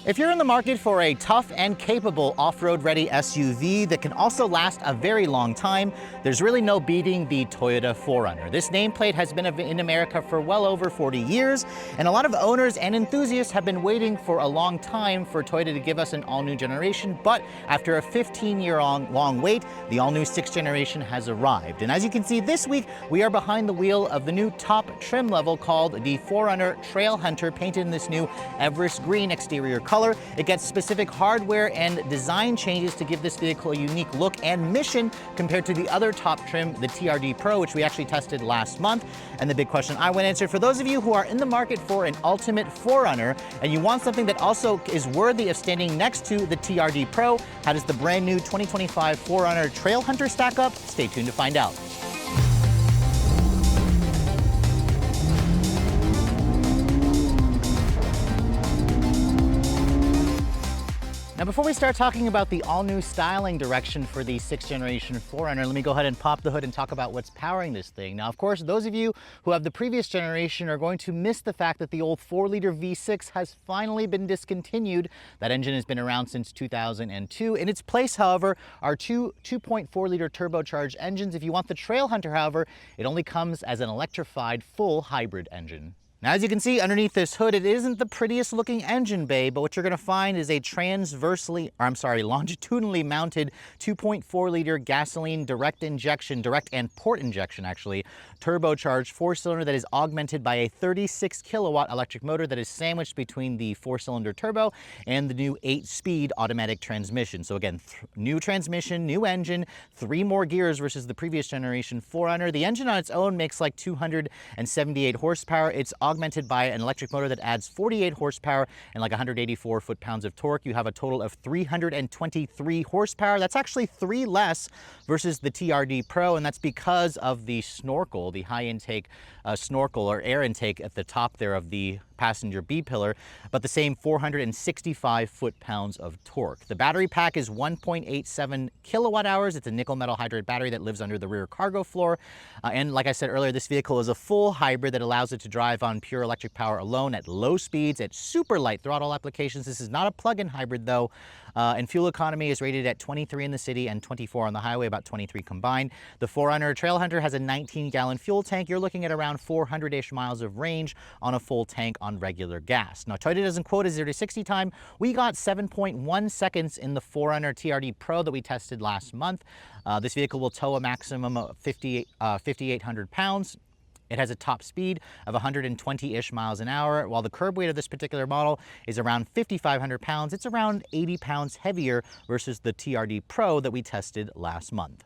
If you're in the market for a tough and capable off-road ready SUV that can also last a very long time, there's really no beating the Toyota 4Runner. This nameplate has been in America for well over 40 years, and a lot of owners and enthusiasts have been waiting for a long time for Toyota to give us an all-new generation, but after a 15-year-long wait, the all-new 6th generation has arrived. And as you can see this week, we are behind the wheel of the new top trim level called the 4Runner Trailhunter, painted in this new Everest green exterior color. It gets specific hardware and design changes to give this vehicle a unique look and mission compared to the other top trim, the TRD Pro, which we actually tested last month. And the big question I want to answer, for those of you who are in the market for an ultimate 4Runner and you want something that also is worthy of standing next to the TRD Pro, how does the brand new 2025 4Runner Trailhunter stack up? Stay tuned to find out. Now, before we start talking about the all-new styling direction for the 6th generation 4Runner, let me go ahead and pop the hood and talk about what's powering this thing. Now, of course, those of you who have the previous generation are going to miss the fact that the old 4-liter V6 has finally been discontinued. That engine has been around since 2002. In its place, however, are two 2.4-liter turbocharged engines. If you want the Trailhunter, however, it only comes as an electrified full hybrid engine. Now, as you can see underneath this hood, it isn't the prettiest looking engine bay, but what you're gonna find is a longitudinally mounted 2.4-liter gasoline direct and port injection actually, turbocharged 4-cylinder that is augmented by a 36 kilowatt electric motor that is sandwiched between the 4-cylinder turbo and the new 8-speed automatic transmission. So again, new transmission, new engine, 3 more gears versus the previous generation 4Runner. The engine on its own makes like 278 horsepower. It's augmented by an electric motor that adds 48 horsepower and like 184 foot-pounds of torque. You have a total of 323 horsepower. That's actually 3 less versus the TRD Pro, and that's because of the snorkel, the high intake snorkel or air intake at the top there of the passenger B-pillar, but the same 465 foot-pounds of torque. The battery pack is 1.87 kilowatt hours. It's a nickel metal hydride battery that lives under the rear cargo floor. And like I said earlier, this vehicle is a full hybrid that allows it to drive on pure electric power alone at low speeds, at super light throttle applications. This is not a plug-in hybrid though. And fuel economy is rated at 23 in the city and 24 on the highway, about 23 combined. The 4Runner Trailhunter has a 19-gallon fuel tank. You're looking at around 400-ish miles of range on a full tank on regular gas. Now, Toyota doesn't quote a 0 to 60 time. We got 7.1 seconds in the 4Runner TRD Pro that we tested last month. This vehicle will tow a maximum of 5,800 pounds. It has a top speed of 120-ish miles an hour, while the curb weight of this particular model is around 5,500 pounds. It's around 80 pounds heavier versus the TRD Pro that we tested last month.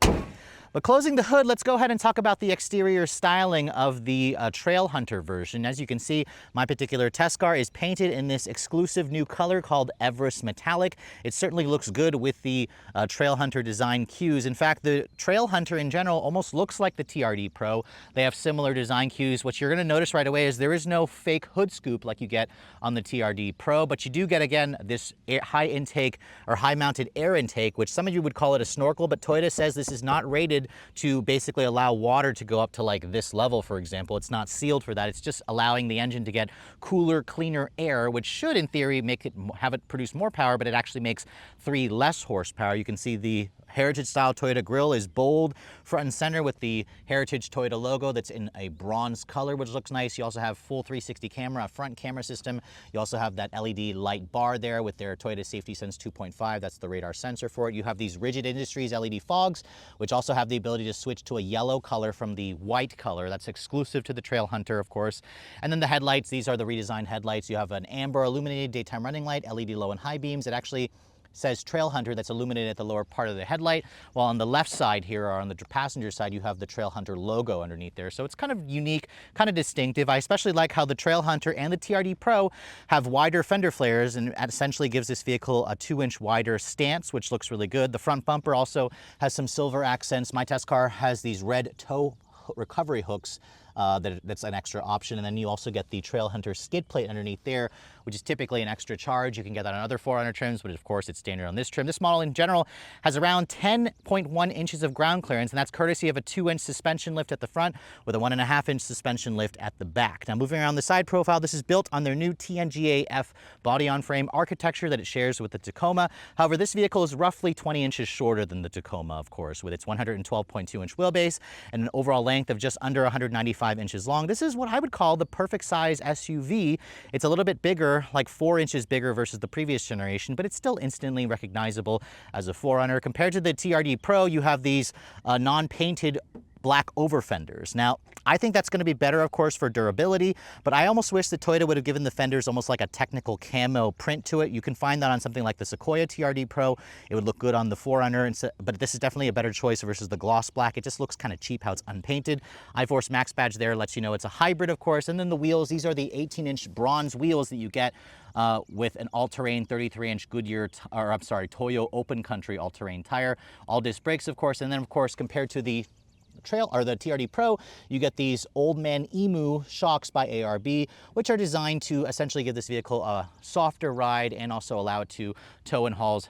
But closing the hood, let's go ahead and talk about the exterior styling of the Trailhunter version. As you can see, my particular test car is painted in this exclusive new color called Everest Metallic. It certainly looks good with the Trailhunter design cues. In fact, the Trailhunter in general almost looks like the TRD Pro. They have similar design cues. What you're going to notice right away is there is no fake hood scoop like you get on the TRD Pro, but you do get, again, this high intake or high mounted air intake, which some of you would call it a snorkel, but Toyota says this is not rated to basically allow water to go up to like this level, for example. It's not sealed for that. It's just allowing the engine to get cooler, cleaner air, which should, in theory, have it produce more power, but it actually makes 3 less horsepower. You can see the Heritage-style Toyota grille is bold front and center with the Heritage Toyota logo that's in a bronze color, which looks nice. You also have full 360 camera, a front camera system. You also have that LED light bar there with their Toyota Safety Sense 2.5. That's the radar sensor for it. You have these Rigid Industries LED fogs, which also have the ability to switch to a yellow color from the white color. That's exclusive to the Trailhunter, of course. And then the headlights, these are the redesigned headlights. You have an amber illuminated daytime running light, LED low and high beams. It actually says Trailhunter that's illuminated at the lower part of the headlight, while on the left side here, or on the passenger side, you have the Trailhunter logo underneath there. So it's kind of unique, kind of distinctive. I especially like how the Trailhunter and the TRD Pro have wider fender flares, and it essentially gives this vehicle a 2-inch wider stance, which looks really good. The front bumper also has some silver accents. My test car has these red tow recovery hooks that's an extra option. And then you also get the Trailhunter skid plate underneath there, which is typically an extra charge. You can get that on other 4Runner trims, but of course it's standard on this trim. This model in general has around 10.1 inches of ground clearance, and that's courtesy of a 2-inch suspension lift at the front with a 1.5-inch suspension lift at the back. Now moving around the side profile, this is built on their new TNGA-F body-on-frame architecture that it shares with the Tacoma. However, this vehicle is roughly 20 inches shorter than the Tacoma, of course, with its 112.2-inch wheelbase and an overall length of just under 195 inches long. This is what I would call the perfect size SUV. It's a little bit bigger, like 4 inches bigger versus the previous generation, but it's still instantly recognizable as a 4Runner. Compared to the TRD Pro, you have these non-painted black over fenders. Now, I think that's going to be better, of course, for durability, but I almost wish that Toyota would have given the fenders almost like a technical camo print to it. You can find that on something like the Sequoia TRD Pro. It would look good on the 4Runner, but this is definitely a better choice versus the gloss black. It just looks kind of cheap how it's unpainted. iForce Max badge there lets you know it's a hybrid, of course, and then the wheels, these are the 18-inch bronze wheels that you get with an all-terrain 33-inch Goodyear, Toyo Open Country all-terrain tire, all disc brakes, of course, and then, of course, compared to the the TRD Pro, you get these Old Man Emu shocks by ARB, which are designed to essentially give this vehicle a softer ride and also allow it to tow and haul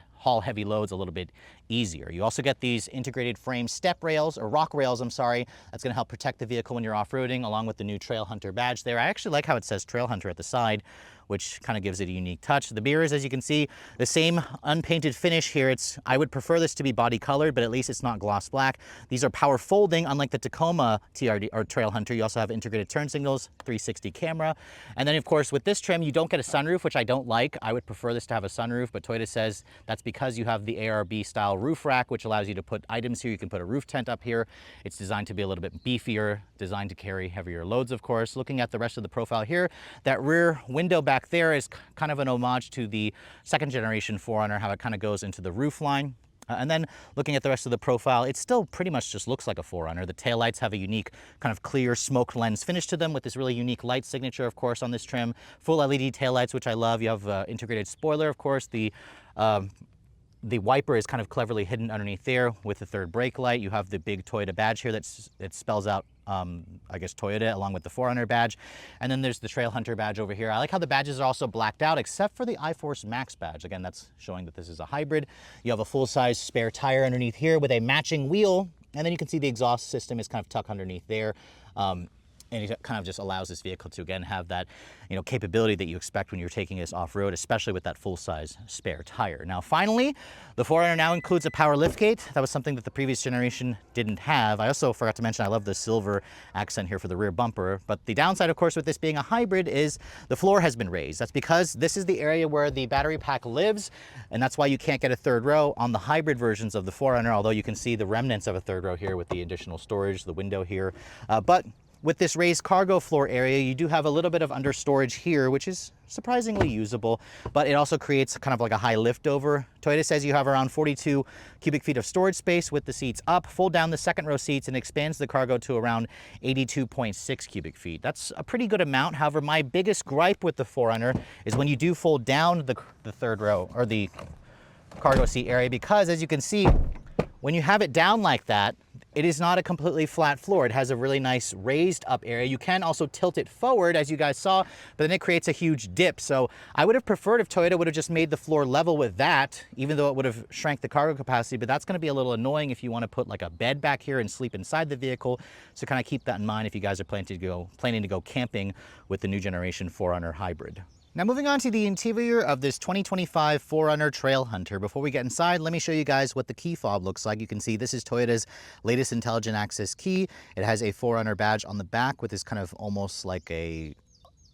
heavy loads a little bit easier. You also get these integrated frame step rails, or rock rails, I'm sorry. That's going to help protect the vehicle when you're off-roading, along with the new Trailhunter badge there. I actually like how it says Trailhunter at the side, which kind of gives it a unique touch. The mirrors, as you can see, the same unpainted finish here. I would prefer this to be body colored, but at least it's not gloss black. These are power folding, unlike the Tacoma TRD or Trailhunter. You also have integrated turn signals, 360 camera. And then, of course, with this trim, you don't get a sunroof, which I don't like. I would prefer this to have a sunroof, but Toyota says that's because you have the ARB style roof rack, which allows you to put items here. You can put a roof tent up here. It's designed to be a little bit beefier, designed to carry heavier loads, of course. Looking at the rest of the profile here, that rear window back there is kind of an homage to the second generation 4Runner, how it kind of goes into the roof line. And then looking at the rest of the profile, it still pretty much just looks like a 4Runner. The taillights have a unique kind of clear smoked lens finish to them with this really unique light signature, of course, on this trim. Full LED taillights, which I love. You have integrated spoiler, of course. The wiper is kind of cleverly hidden underneath there with the third brake light. You have the big Toyota badge here that spells out, I guess, Toyota along with the 4Runner badge. And then there's the Trailhunter badge over here. I like how the badges are also blacked out except for the iForce Max badge. Again, that's showing that this is a hybrid. You have a full-size spare tire underneath here with a matching wheel. And then you can see the exhaust system is kind of tucked underneath there. And it kind of just allows this vehicle to, again, have that, capability that you expect when you're taking this off-road, especially with that full-size spare tire. Now, finally, the 4Runner now includes a power liftgate. That was something that the previous generation didn't have. I also forgot to mention I love the silver accent here for the rear bumper. But the downside, of course, with this being a hybrid is the floor has been raised. That's because this is the area where the battery pack lives, and that's why you can't get a third row on the hybrid versions of the 4Runner, although you can see the remnants of a third row here with the additional storage, the window here. But with this raised cargo floor area, you do have a little bit of under storage here, which is surprisingly usable, but it also creates kind of like a high lift over. Toyota says you have around 42 cubic feet of storage space with the seats up. Fold down the second row seats and expands the cargo to around 82.6 cubic feet. That's a pretty good amount. However, my biggest gripe with the 4Runner is when you do fold down the third row or the cargo seat area, because as you can see, when you have it down like that, it is not a completely flat floor. It has a really nice raised up area. You can also tilt it forward, as you guys saw, but then it creates a huge dip. So I would have preferred if Toyota would have just made the floor level with that, even though it would have shrank the cargo capacity, but that's gonna be a little annoying if you wanna put like a bed back here and sleep inside the vehicle. So kind of keep that in mind if you guys are planning to go camping with the new generation 4Runner hybrid. Now moving on to the interior of this 2025 4Runner Trailhunter. Before we get inside, let me show you guys what the key fob looks like. You can see this is Toyota's latest intelligent access key. It has a 4Runner badge on the back with this kind of almost like a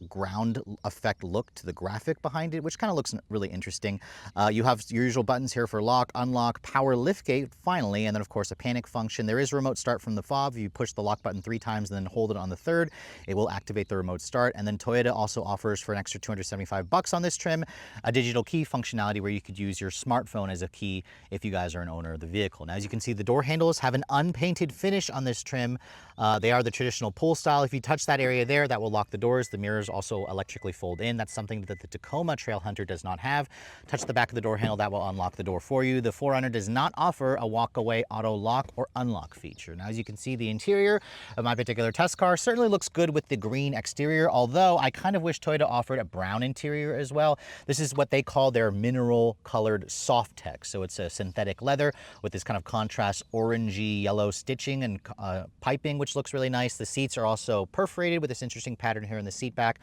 ground effect look to the graphic behind it, which kind of looks really interesting. You have your usual buttons here for lock, unlock, power liftgate, finally, and then of course a panic function. There is remote start from the fob. If you push the lock button 3 times and then hold it on the third, it will activate the remote start. And then Toyota also offers, for an extra $275 on this trim, a digital key functionality where you could use your smartphone as a key if you guys are an owner of the vehicle. Now, as you can see, the door handles have an unpainted finish on this trim. They are the traditional pull style. If you touch that area there, that will lock the doors. The mirrors also electrically fold in. That's something that the Tacoma Trailhunter does not have. Touch the back of the door handle, that will unlock the door for you. The 4Runner does not offer a walk-away auto lock or unlock feature. Now, as you can see, the interior of my particular test car certainly looks good with the green exterior, although I kind of wish Toyota offered a brown interior as well. This is what they call their mineral colored soft tech. So it's a synthetic leather with this kind of contrast orangey yellow stitching and piping, which looks really nice. The seats are also perforated with this interesting pattern here in the seat back.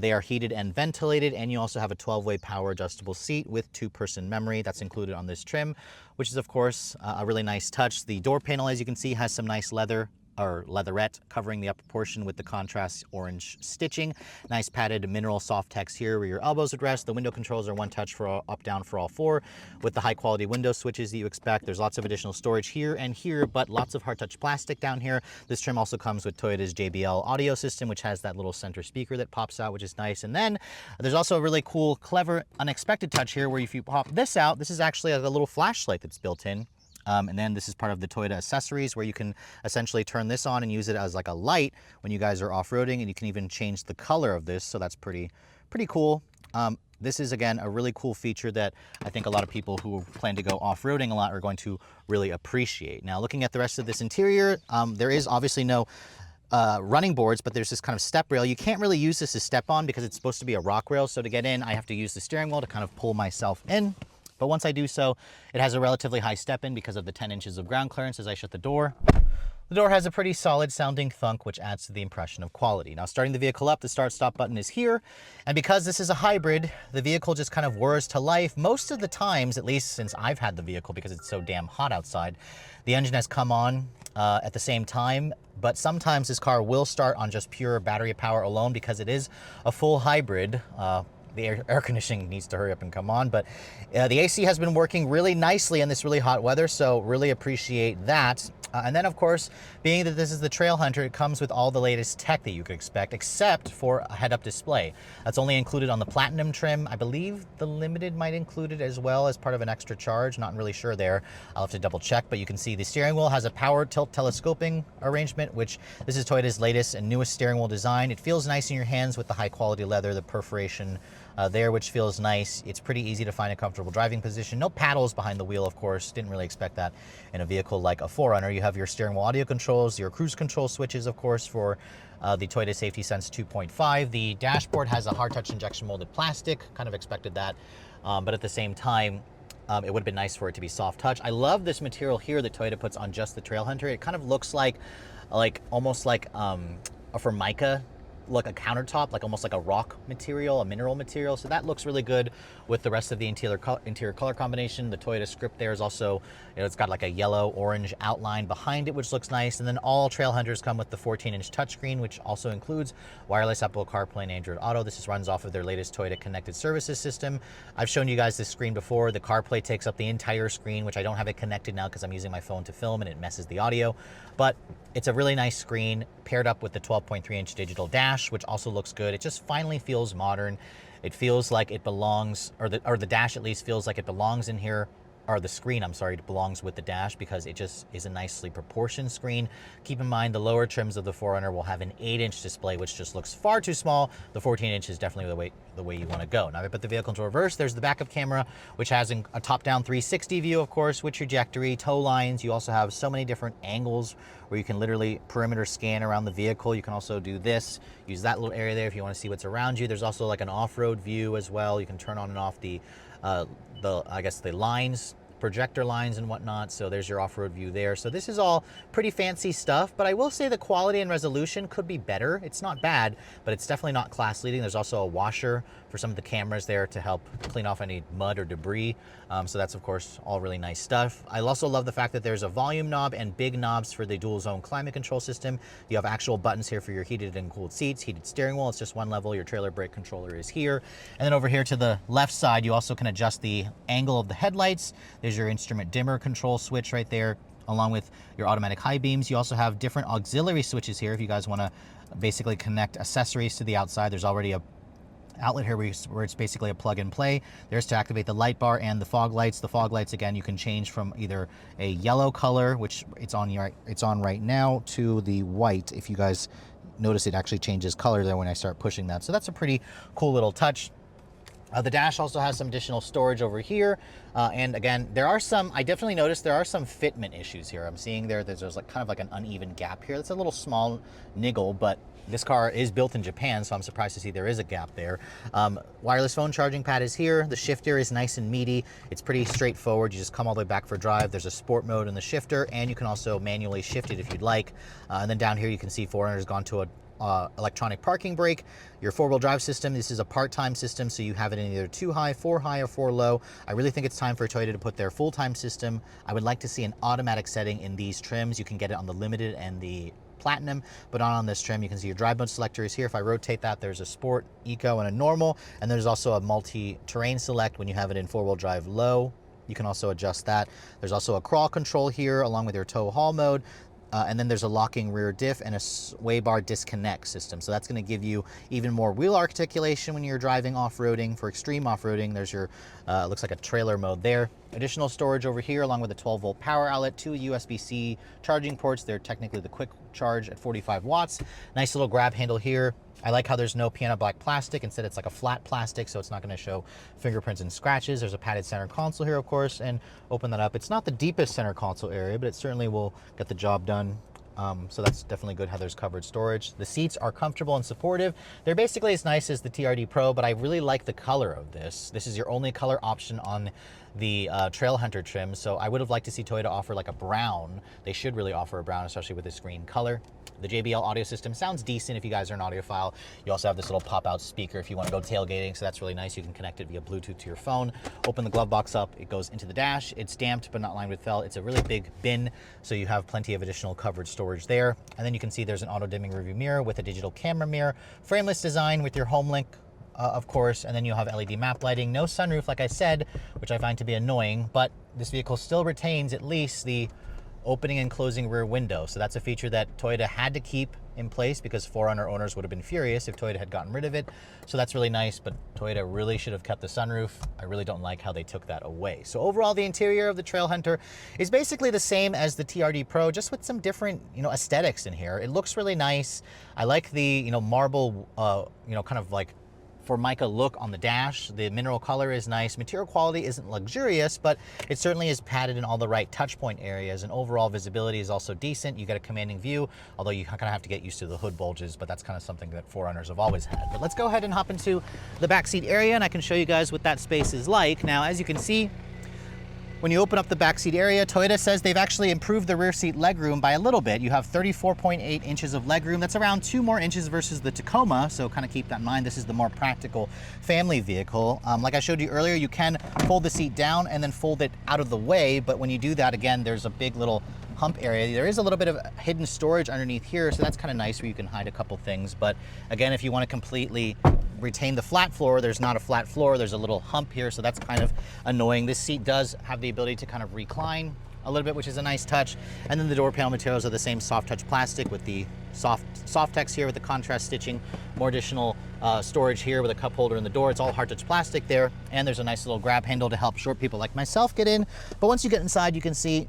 They are heated and ventilated, and you also have a 12-way power adjustable seat with 2-person memory. That's included on this trim, which is of course a really nice touch. The door panel, as you can see, has some nice leather or leatherette covering the upper portion with the contrast orange stitching. Nice padded mineral soft text here where your elbows would rest. The window controls are one touch for all, up, down for all four with the high quality window switches that you expect. There's lots of additional storage here and here, but lots of hard touch plastic down here. This trim also comes with Toyota's JBL audio system, which has that little center speaker that pops out, which is nice. And then there's also a really cool, clever, unexpected touch here where if you pop this out, this is actually a little flashlight that's built in. And then this is part of the Toyota accessories where you can essentially turn this on and use it as like a light when you guys are off-roading, and you can even change the color of this. So that's pretty cool. This is, again, a really cool feature that I think a lot of people who plan to go off-roading a lot are going to really appreciate. Now, looking at the rest of this interior, there is obviously no running boards, but there's this kind of step rail. You can't really use this as step on because it's supposed to be a rock rail. So to get in, I have to use the steering wheel to kind of pull myself in. But once I do so, it has a relatively high step in because of the 10 inches of ground clearance as I shut the door. The door has a pretty solid sounding thunk, which adds to the impression of quality. Now, starting the vehicle up, the start stop button is here. And because this is a hybrid, the vehicle just kind of whirs to life. Most of the times, at least since I've had the vehicle because it's so damn hot outside, the engine has come on at the same time. But sometimes this car will start on just pure battery power alone because it is a full hybrid. The air conditioning needs to hurry up and come on, but the AC has been working really nicely in this really hot weather, so really appreciate that. And then, of course, being that this is the Trailhunter, it comes with all the latest tech that you could expect, except for a head-up display. That's only included on the Platinum trim. I believe the Limited might include it as well as part of an extra charge. Not really sure there. I'll have to double check, but you can see the steering wheel has a power tilt telescoping arrangement, which this is Toyota's latest and newest steering wheel design. It feels nice in your hands with the high-quality leather, the perforation there, which feels nice. It's pretty easy to find a comfortable driving position. No paddles behind the wheel, of course. Didn't really expect that in a vehicle like a 4Runner. You have your steering wheel audio controls, your cruise control switches, of course, for the Toyota Safety Sense 2.5. The dashboard has a hard touch injection molded plastic. Kind of expected that, but at the same time, it would have been nice for it to be soft touch. I love this material here that Toyota puts on just the Trailhunter. It kind of looks like almost like a Formica, like a countertop, like almost like a rock material, a mineral material. So that looks really good with the rest of the interior color combination. The Toyota script there is also, it's got like a yellow orange outline behind it, which looks nice. And then all Trailhunters come with the 14-inch touchscreen, which also includes wireless Apple CarPlay and Android Auto. This runs off of their latest Toyota Connected Services system. I've shown you guys this screen before. The CarPlay takes up the entire screen, which I don't have it connected now because I'm using my phone to film and it messes the audio. But it's a really nice screen paired up with the 12.3-inch digital dash, which also looks good. It just finally feels modern. It feels like it belongs, or the dash at least feels like it belongs in here, or the screen, I'm sorry, it belongs with the dash because it just is a nicely proportioned screen. Keep in mind the lower trims of the 4Runner will have an 8-inch display, which just looks far too small. The 14-inch is definitely the way you want to go. Now, if I put the vehicle into reverse, there's the backup camera, which has a top-down 360 view, of course, with trajectory, tow lines. You also have so many different angles where you can literally perimeter scan around the vehicle. You can also do this, use that little area there if you want to see what's around you. There's also like an off-road view as well. You can turn on and off the lines, projector lines and whatnot. So there's your off-road view there. So this is all pretty fancy stuff, but I will say the quality and resolution could be better. It's not bad, but it's definitely not class leading. There's also a washer for some of the cameras there to help clean off any mud or debris. So that's, of course, all really nice stuff. I also love the fact that there's a volume knob and big knobs for the dual zone climate control system. You have actual buttons here for your heated and cooled seats, heated steering wheel. It's just one level. Your trailer brake controller is here. And then over here to the left side, you also can adjust the angle of the headlights. There's your instrument dimmer control switch right there, along with your automatic high beams. You also have different auxiliary switches here if you guys want to basically connect accessories to the outside. There's already a outlet here where it's basically a plug and play. There's to activate the light bar and the fog lights. The fog lights, again, you can change from either a yellow color, which it's on right now, to the white if you guys notice it actually changes color there when I start pushing that. So that's a pretty cool little touch. The dash also has some additional storage over here. And again, I definitely noticed there are some fitment issues here. I'm seeing there's like kind of like an uneven gap here. That's a little small niggle, but this car is built in Japan, so I'm surprised to see there is a gap there. Wireless phone charging pad is here. The shifter is nice and meaty. It's pretty straightforward. You just come all the way back for drive. There's a sport mode in the shifter, and you can also manually shift it if you'd like. And then down here you can see 4Runner has gone to a electronic parking brake. Your 4-wheel drive system, this is a part-time system, so you have it in either 2 high, 4 high, or 4 low. I really think it's time for Toyota to put their full-time system. I would like to see an automatic setting in these trims. You can get it on the Limited and the Platinum, but not on this trim. You can see your drive mode selector is here. If I rotate that, there's a Sport, Eco, and a Normal, and there's also a multi-terrain select when you have it in 4-wheel drive low. You can also adjust that. There's also a crawl control here along with your tow haul mode. And then there's a locking rear diff and a sway bar disconnect system. So that's going to give you even more wheel articulation when you're driving off-roading. For extreme off-roading, there's your, looks like a trailer mode there. Additional storage over here along with a 12-volt power outlet, 2 USB-C charging ports. They're technically the quick charge at 45 watts. Nice little grab handle here. I like how there's no piano black plastic. Instead, it's like a flat plastic, so it's not going to show fingerprints and scratches. There's a padded center console here, of course, and open that up. It's not the deepest center console area, but it certainly will get the job done. So that's definitely good how there's covered storage. The seats are comfortable and supportive. They're basically as nice as the TRD Pro, but I really like the color of this. This is your only color option on the Trailhunter trim, so I would have liked to see Toyota offer like a brown. They should really offer a brown, especially with this green color. The JBL audio system sounds decent if you guys are an audiophile. You also have this little pop-out speaker if you want to go tailgating, so that's really nice. You can connect it via Bluetooth to your phone. Open the glove box up, it goes into the dash. It's damped but not lined with felt. It's a really big bin, so you have plenty of additional covered storage there. And then you can see there's an auto-dimming rearview mirror with a digital camera mirror, frameless design with your home link, of course, and then you'll have LED map lighting. No sunroof, like I said, which I find to be annoying, but this vehicle still retains at least the opening and closing rear window. So that's a feature that Toyota had to keep in place because 4Runner owners would have been furious if Toyota had gotten rid of it. So that's really nice, but Toyota really should have kept the sunroof. I really don't like how they took that away. So overall, the interior of the Trailhunter is basically the same as the TRD Pro, just with some different, aesthetics in here. It looks really nice. I like the, marble, kind of like Formica look on the dash. The mineral color is nice. Material quality isn't luxurious, but it certainly is padded in all the right touch point areas, and overall visibility is also decent. You get a commanding view, although you kind of have to get used to the hood bulges, but that's kind of something that 4Runners have always had. But let's go ahead and hop into the backseat area, and I can show you guys what that space is like. Now, as you can see, when you open up the backseat area, Toyota says they've actually improved the rear seat legroom by a little bit. You have 34.8 inches of legroom. That's around 2 more inches versus the Tacoma, so kind of keep that in mind. This is the more practical family vehicle. Like I showed you earlier, you can fold the seat down and then fold it out of the way, but when you do that, again, there's a big little hump area. There is a little bit of hidden storage underneath here, so that's kind of nice where you can hide a couple things. But again, if you want to completely retain the flat floor, there's not a flat floor, there's a little hump here, so that's kind of annoying. This seat does have the ability to kind of recline a little bit, which is a nice touch. And then the door panel materials are the same soft touch plastic with the soft text here with the contrast stitching, more additional storage here with a cup holder in the door. It's all hard touch plastic there, and there's a nice little grab handle to help short people like myself get in. But once you get inside, you can see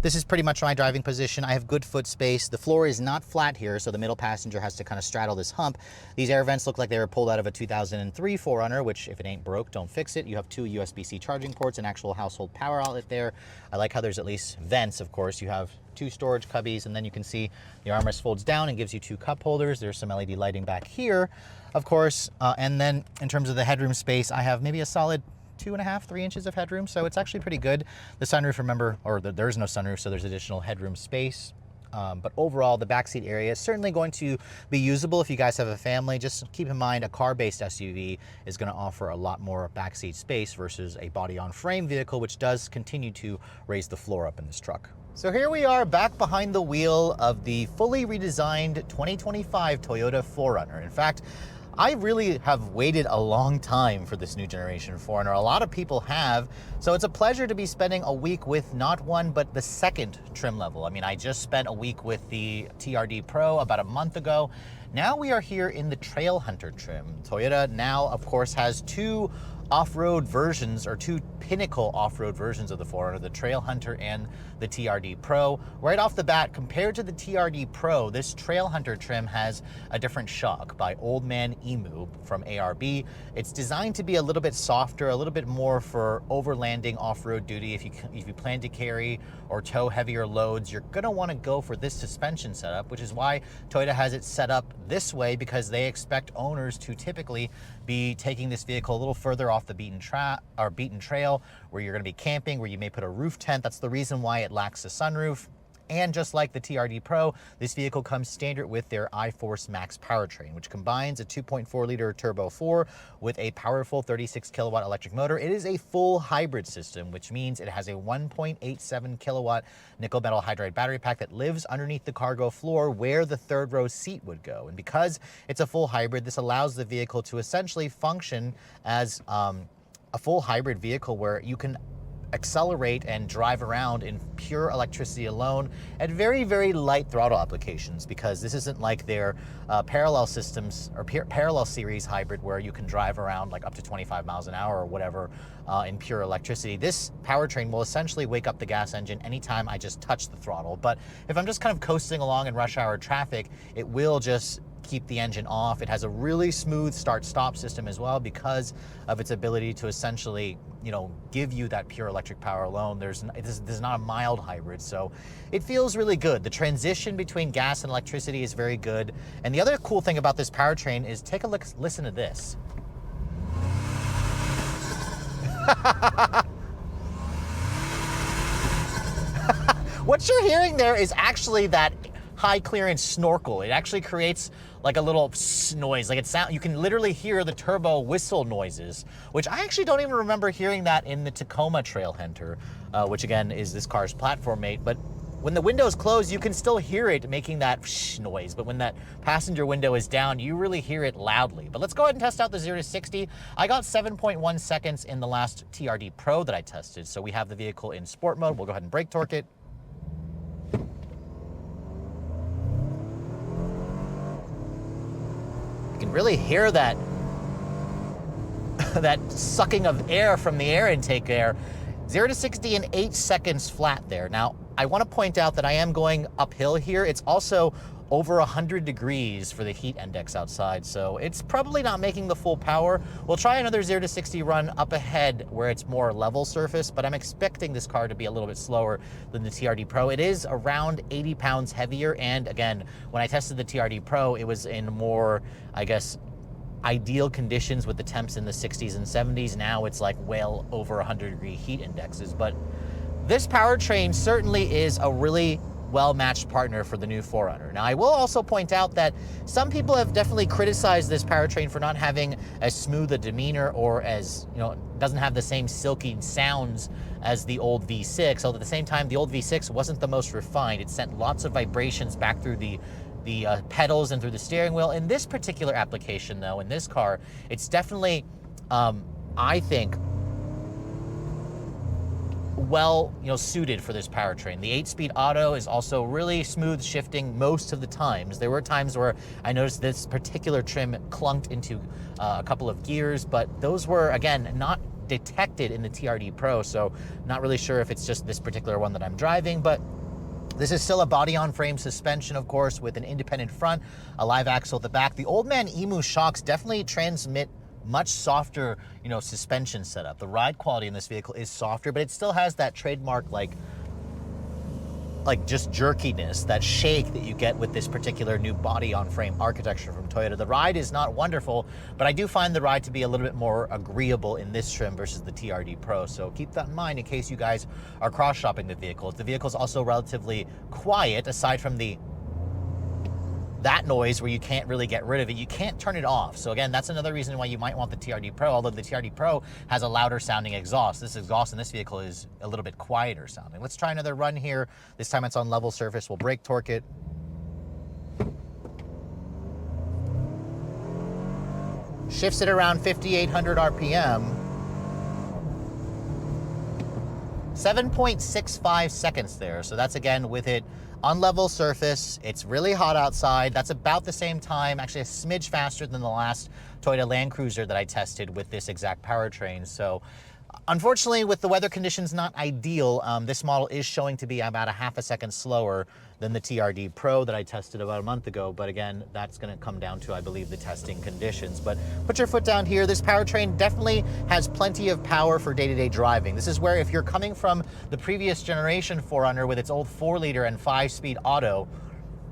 this is pretty much my driving position. I have good foot space. The floor is not flat here, so the middle passenger has to kind of straddle this hump. These air vents look like they were pulled out of a 2003 4Runner, which if it ain't broke, don't fix it. You have 2 USB-C charging ports, an actual household power outlet there. I like how there's at least vents, of course. You have 2 storage cubbies, and then you can see the armrest folds down and gives you 2 cup holders. There's some LED lighting back here, of course. And then in terms of the headroom space, I have maybe a solid 2.5, 3 inches of headroom, so it's actually pretty good. The sunroof, remember, there is no sunroof, so there's additional headroom space. But overall, the backseat area is certainly going to be usable if you guys have a family. Just keep in mind, a car-based SUV is going to offer a lot more backseat space versus a body-on-frame vehicle, which does continue to raise the floor up in this truck. So here we are back behind the wheel of the fully redesigned 2025 Toyota 4Runner. In fact, I really have waited a long time for this new generation 4Runner. A lot of people have, so it's a pleasure to be spending a week with not one, but the second trim level. I mean, I just spent a week with the TRD Pro about a month ago. Now we are here in the Trailhunter trim. Toyota now, of course, has 2 off-road versions, or two pinnacle off-road versions of the 4Runner, the Trailhunter and the TRD Pro. Right off the bat, compared to the TRD Pro, this Trailhunter trim has a different shock by Old Man Emu from ARB. It's designed to be a little bit softer, a little bit more for overlanding off-road duty. If you plan to carry or tow heavier loads, you're gonna wanna go for this suspension setup, which is why Toyota has it set up this way, because they expect owners to typically be taking this vehicle a little further off the beaten trail, where you're gonna be camping, where you may put a roof tent. That's the reason why it lacks a sunroof. And just like the TRD Pro, this vehicle comes standard with their iForce Max powertrain, which combines a 2.4 liter turbo 4 with a powerful 36 kilowatt electric motor. It is a full hybrid system, which means it has a 1.87 kilowatt nickel metal hydride battery pack that lives underneath the cargo floor where the third row seat would go. And because it's a full hybrid, this allows the vehicle to essentially function as a full hybrid vehicle where you can accelerate and drive around in pure electricity alone at very, very light throttle applications, because this isn't like their parallel systems or parallel series hybrid where you can drive around like up to 25 miles an hour or whatever in pure electricity. This powertrain will essentially wake up the gas engine anytime I just touch the throttle. But if I'm just kind of coasting along in rush hour traffic, it will just keep the engine off. It has a really smooth start-stop system as well because of its ability to essentially, give you that pure electric power alone. This is not a mild hybrid, so it feels really good. The transition between gas and electricity is very good. And the other cool thing about this powertrain is take a look, listen to this. What you're hearing there is actually that high clearance snorkel. It actually creates like a little noise, like you can literally hear the turbo whistle noises, which I actually don't even remember hearing that in the Tacoma Trailhunter, which again is this car's platform mate. But when the windows close, you can still hear it making that noise. But when that passenger window is down, you really hear it loudly. But let's go ahead and test out the 0 to 60. I got 7.1 seconds in the last TRD Pro that I tested. So we have the vehicle in sport mode. We'll go ahead and brake torque it. You can really hear that that sucking of air from the air intake there. 0 to 60 in 8 seconds flat there. Now, I want to point out that I am going uphill here. It's also over 100 degrees for the heat index outside, so it's probably not making the full power. We'll try another 0 to 60 run up ahead where it's more level surface, but I'm expecting this car to be a little bit slower than the TRD Pro. It is around 80 pounds heavier, and again, when I tested the TRD Pro, it was in more, I guess, ideal conditions with the temps in the 60s and 70s. Now it's like well over 100-degree heat indexes, but this powertrain certainly is a really well-matched partner for the new 4Runner. Now, I will also point out that some people have definitely criticized this powertrain for not having as smooth a demeanor, or as, doesn't have the same silky sounds as the old V6, although at the same time, the old V6 wasn't the most refined. It sent lots of vibrations back through the pedals and through the steering wheel. In this particular application, though, in this car, it's definitely, I think, well, suited for this powertrain. The 8-speed auto is also really smooth shifting most of the times. There were times where I noticed this particular trim clunked into a couple of gears, but those were, again, not detected in the TRD Pro, so not really sure if it's just this particular one that I'm driving, but this is still a body-on-frame suspension, of course, with an independent front, a live axle at the back. The Old Man Emu shocks definitely transmit much softer, suspension setup. The ride quality in this vehicle is softer, but it still has that trademark, like just jerkiness, that shake that you get with this particular new body-on-frame architecture from Toyota. The ride is not wonderful, but I do find the ride to be a little bit more agreeable in this trim versus the TRD Pro, so keep that in mind in case you guys are cross-shopping the vehicles. The vehicle is also relatively quiet, aside from that noise where you can't really get rid of it. You can't turn it off. So again, that's another reason why you might want the TRD Pro, although the TRD Pro has a louder sounding exhaust. This exhaust in this vehicle is a little bit quieter sounding. Let's try another run here. This time it's on level surface. We'll brake torque it. Shifts it around 5,800 RPM. 7.65 seconds there. So that's, again, with it on level surface. It's really hot outside. That's about the same time, actually a smidge faster than the last Toyota Land Cruiser that I tested with this exact powertrain. So unfortunately, with the weather conditions not ideal, this model is showing to be about a half a second slower than the TRD Pro that I tested about a month ago. But again, that's going to come down to, I believe, the testing conditions. But put your foot down here. This powertrain definitely has plenty of power for day-to-day driving. This is where, if you're coming from the previous generation 4Runner with its old 4-liter and 5-speed auto,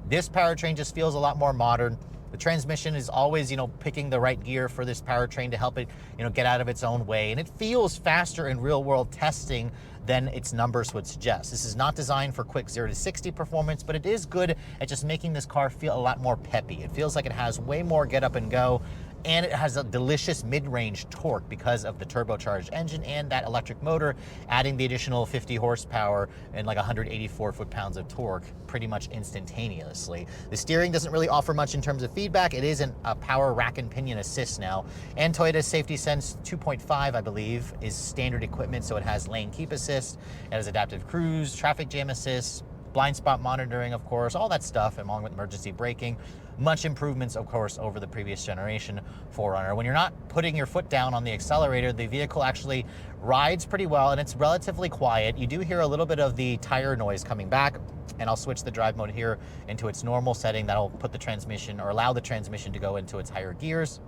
this powertrain just feels a lot more modern. The transmission is always, picking the right gear for this powertrain to help it, get out of its own way. And it feels faster in real world testing than its numbers would suggest. This is not designed for quick 0 to 60 performance, but it is good at just making this car feel a lot more peppy. It feels like it has way more get up and go, and it has a delicious mid-range torque because of the turbocharged engine and that electric motor, adding the additional 50 horsepower and like 184 foot-pounds of torque pretty much instantaneously. The steering doesn't really offer much in terms of feedback. It is a power rack and pinion assist now, and Toyota's Safety Sense 2.5, I believe, is standard equipment, so it has lane keep assist, it has adaptive cruise, traffic jam assist, blind spot monitoring, of course, all that stuff, along with emergency braking. Much improvements, of course, over the previous generation 4Runner. When you're not putting your foot down on the accelerator, the vehicle actually rides pretty well, and it's relatively quiet. You do hear a little bit of the tire noise coming back, and I'll switch the drive mode here into its normal setting. That'll put the transmission, or allow the transmission to go into its higher gears.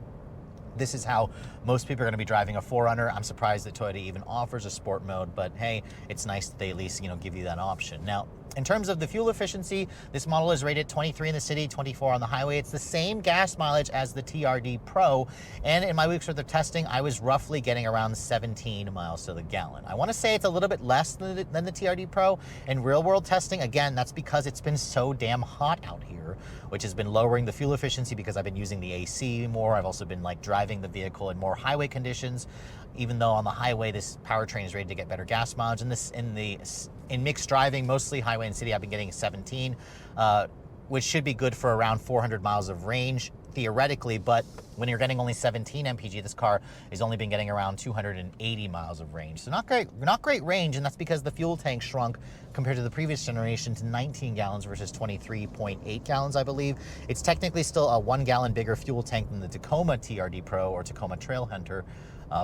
This is how most people are going to be driving a 4Runner. I'm surprised that Toyota even offers a sport mode, but hey, it's nice that they at least, give you that option. Now, in terms of the fuel efficiency, this model is rated 23 in the city, 24 on the highway. It's the same gas mileage as the TRD Pro, and in my week's worth of testing, I was roughly getting around 17 miles to the gallon. I want to say it's a little bit less than the TRD Pro. In real-world testing, again, that's because it's been so damn hot out here, which has been lowering the fuel efficiency because I've been using the AC more. I've also been driving the vehicle in more highway conditions, even though on the highway this powertrain is rated to get better gas mileage. In mixed driving, mostly highway and city, I've been getting 17, which should be good for around 400 miles of range theoretically, but when you're getting only 17 mpg, this car has only been getting around 280 miles of range. So not great range, and that's because the fuel tank shrunk compared to the previous generation to 19 gallons versus 23.8 gallons, I believe. It's technically still a 1 gallon bigger fuel tank than the Tacoma TRD Pro or Tacoma Trailhunter.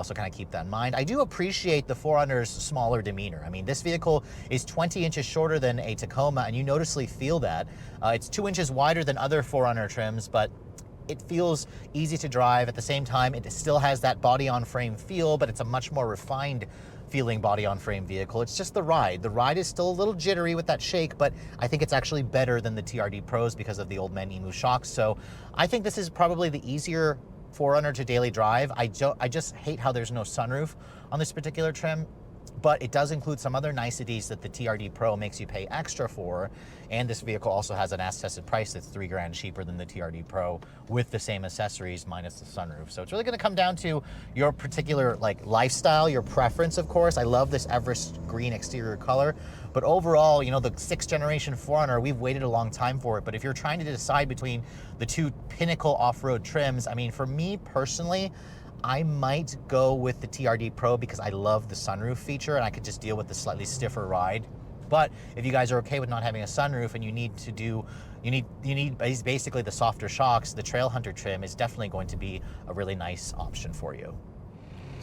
So kind of keep that in mind. I do appreciate the 4Runner's smaller demeanor. I mean, this vehicle is 20 inches shorter than a Tacoma, and you noticeably feel that. It's 2 inches wider than other 4Runner trims, but it feels easy to drive. At the same time, it still has that body-on-frame feel, but it's a much more refined feeling body-on-frame vehicle. It's just the ride. The ride is still a little jittery with that shake, but I think it's actually better than the TRD Pros because of the old man EMU shocks. So I think this is probably the easier 4Runner to daily drive. I just hate how there's no sunroof on this particular trim, but it does include some other niceties that the TRD Pro makes you pay extra for, and this vehicle also has an as-tested price that's $3,000 cheaper than the TRD Pro with the same accessories minus the sunroof. So it's really going to come down to your particular lifestyle, your preference, of course. I love this Everest green exterior color, but overall, the 6th generation 4Runner, we've waited a long time for it. But if you're trying to decide between the two pinnacle off-road trims, I mean, for me personally, I might go with the TRD Pro because I love the sunroof feature and I could just deal with the slightly stiffer ride. But if you guys are okay with not having a sunroof and you need basically the softer shocks, the Trailhunter trim is definitely going to be a really nice option for you.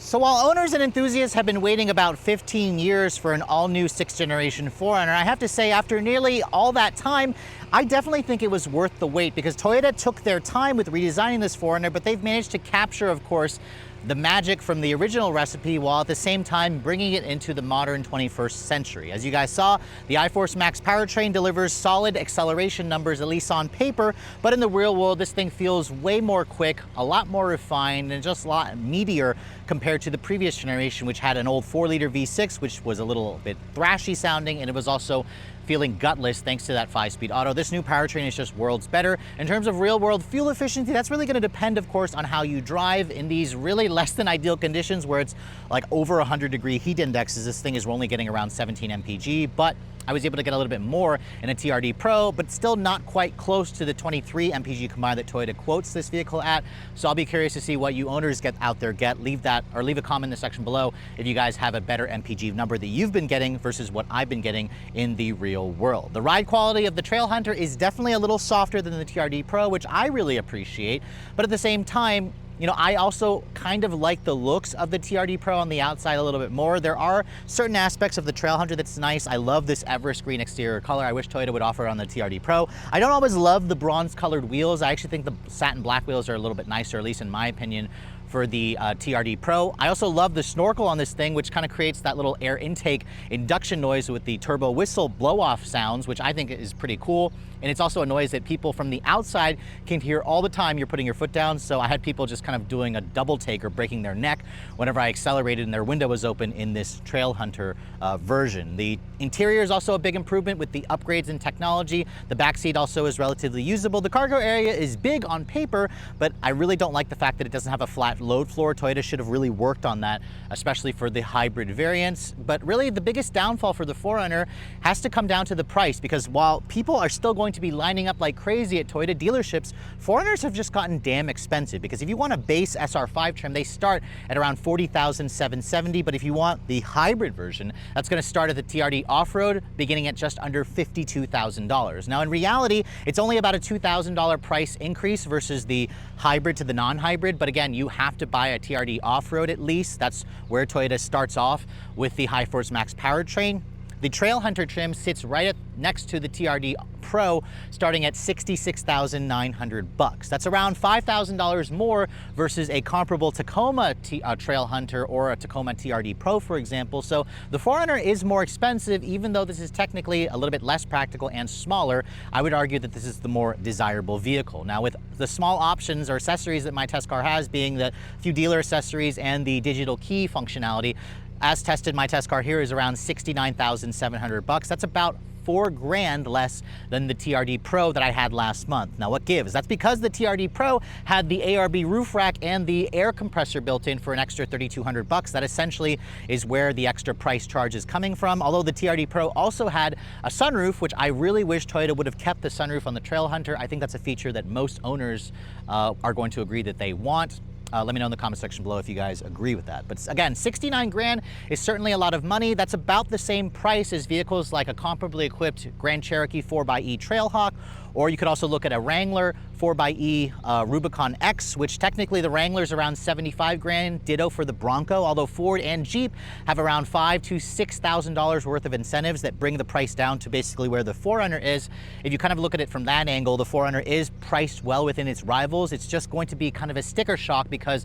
So while owners and enthusiasts have been waiting about 15 years for an all-new 6th generation 4Runner, I have to say after nearly all that time, I definitely think it was worth the wait because Toyota took their time with redesigning this 4Runner, but they've managed to capture, of course, the magic from the original recipe while at the same time bringing it into the modern 21st century. As you guys saw, the iForce Max powertrain delivers solid acceleration numbers, at least on paper, but in the real world, this thing feels way more quick, a lot more refined, and just a lot meatier compared to the previous generation, which had an old 4-liter V6, which was a little bit thrashy sounding, and it was also feeling gutless thanks to that 5-speed auto. This new powertrain is just worlds better. In terms of real-world fuel efficiency, that's really going to depend, of course, on how you drive in these really less than ideal conditions where it's like over 100-degree heat indexes. This thing is only getting around 17 mpg, but I was able to get a little bit more in a TRD Pro, but still not quite close to the 23 mpg combined that Toyota quotes this vehicle at. So I'll be curious to see what you owners get out there leave a comment in the section below if you guys have a better mpg number that you've been getting versus what I've been getting in the real world. The ride quality of the Trailhunter is definitely a little softer than the TRD Pro, which I really appreciate, but at the same time, you know, I also kind of like the looks of the TRD Pro on the outside a little bit more. There are certain aspects of the Trailhunter that's nice. I love this Everest green exterior color. I wish Toyota would offer it on the TRD Pro. I don't always love the bronze colored wheels. I actually think the satin black wheels are a little bit nicer, at least in my opinion, for the TRD Pro. I also love the snorkel on this thing, which kind of creates that little air intake induction noise with the turbo whistle blow-off sounds, which I think is pretty cool. And it's also a noise that people from the outside can hear all the time you're putting your foot down. So I had people just kind of doing a double take or breaking their neck whenever I accelerated and their window was open in this Trailhunter version. The interior is also a big improvement with the upgrades in technology. The back seat also is relatively usable. The cargo area is big on paper, but I really don't like the fact that it doesn't have a flat load floor. Toyota should have really worked on that, especially for the hybrid variants. But really the biggest downfall for the 4Runner has to come down to the price, because while people are still going to be lining up like crazy at Toyota dealerships, 4Runners have just gotten damn expensive, because if you want a base SR5 trim, they start at around $40,770, but if you want the hybrid version, that's going to start at the TRD Off-Road, beginning at just under $52,000. Now in reality, it's only about a $2,000 price increase versus the hybrid to the non-hybrid, but again, you have to buy a TRD Off-Road at least. That's where Toyota starts off with the High Force Max powertrain. The Trailhunter trim sits right next to the TRD Pro, starting at $66,900. That's around $5,000 more versus a comparable Tacoma Trailhunter or a Tacoma TRD Pro, for example. So the 4Runner is more expensive, even though this is technically a little bit less practical and smaller. I would argue that this is the more desirable vehicle. Now, with the small options or accessories that my test car has, being the few dealer accessories and the digital key functionality, as tested, my test car here is around $69,700. That's about $4,000 less than the TRD Pro that I had last month. Now what gives? That's because the TRD Pro had the ARB roof rack and the air compressor built in for an extra $3,200. That essentially is where the extra price charge is coming from. Although the TRD Pro also had a sunroof, which I really wish Toyota would have kept the sunroof on the Trailhunter. I think that's a feature that most owners are going to agree that they want. Let me know in the comment section below if you guys agree with that. But again, 69 grand is certainly a lot of money. That's about the same price as vehicles like a comparably equipped Grand Cherokee 4xe Trailhawk, or you could also look at a Wrangler 4xe Rubicon X, which technically the Wrangler's around 75 grand, ditto for the Bronco, although Ford and Jeep have around $5,000 to $6,000 worth of incentives that bring the price down to basically where the 4Runner is. If you kind of look at it from that angle, the 4Runner is priced well within its rivals. It's just going to be kind of a sticker shock because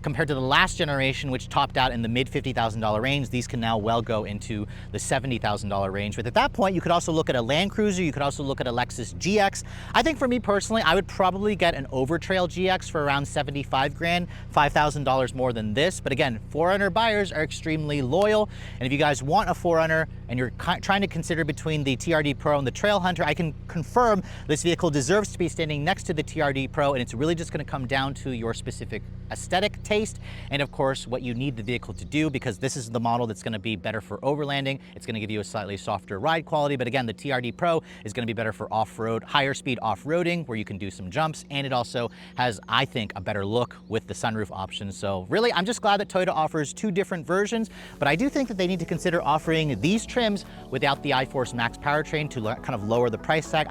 compared to the last generation, which topped out in the mid $50,000 range, these can now well go into the $70,000 range. But at that point, you could also look at a Land Cruiser, you could also look at a Lexus GX. I think for me personally, I would probably get an Overtrail GX for around 75 grand, $5,000 more than this. But again, 4Runner buyers are extremely loyal. And if you guys want a 4Runner and you're trying to consider between the TRD Pro and the Trailhunter, I can confirm this vehicle deserves to be standing next to the TRD Pro, and it's really just going to come down to your specific aesthetic taste and of course what you need the vehicle to do, because this is the model that's going to be better for overlanding. It's going to give you a slightly softer ride quality, but again, the TRD Pro is going to be better for off-road, higher speed off-roading where you can do some jumps, and it also has, I think, a better look with the sunroof option. So really, I'm just glad that Toyota offers two different versions, but I do think that they need to consider offering these trims without the iForce Max powertrain to kind of lower the price tag.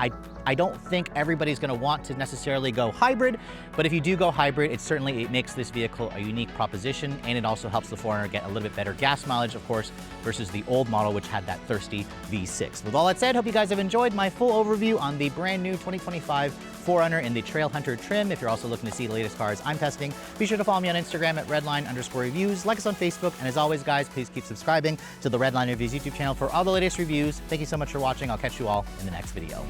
I don't think everybody's going to want to necessarily go hybrid, but if you do go hybrid, it makes this vehicle a unique proposition, and it also helps the 4Runner get a little bit better gas mileage, of course, versus the old model, which had that thirsty V6. With all that said, hope you guys have enjoyed my full overview on the brand new 2025 4Runner in the Trailhunter trim. If you're also looking to see the latest cars I'm testing, be sure to follow me on Instagram at redline_reviews, like us on Facebook, and as always, guys, please keep subscribing to the Redline Reviews YouTube channel for all the latest reviews. Thank you so much for watching. I'll catch you all in the next video.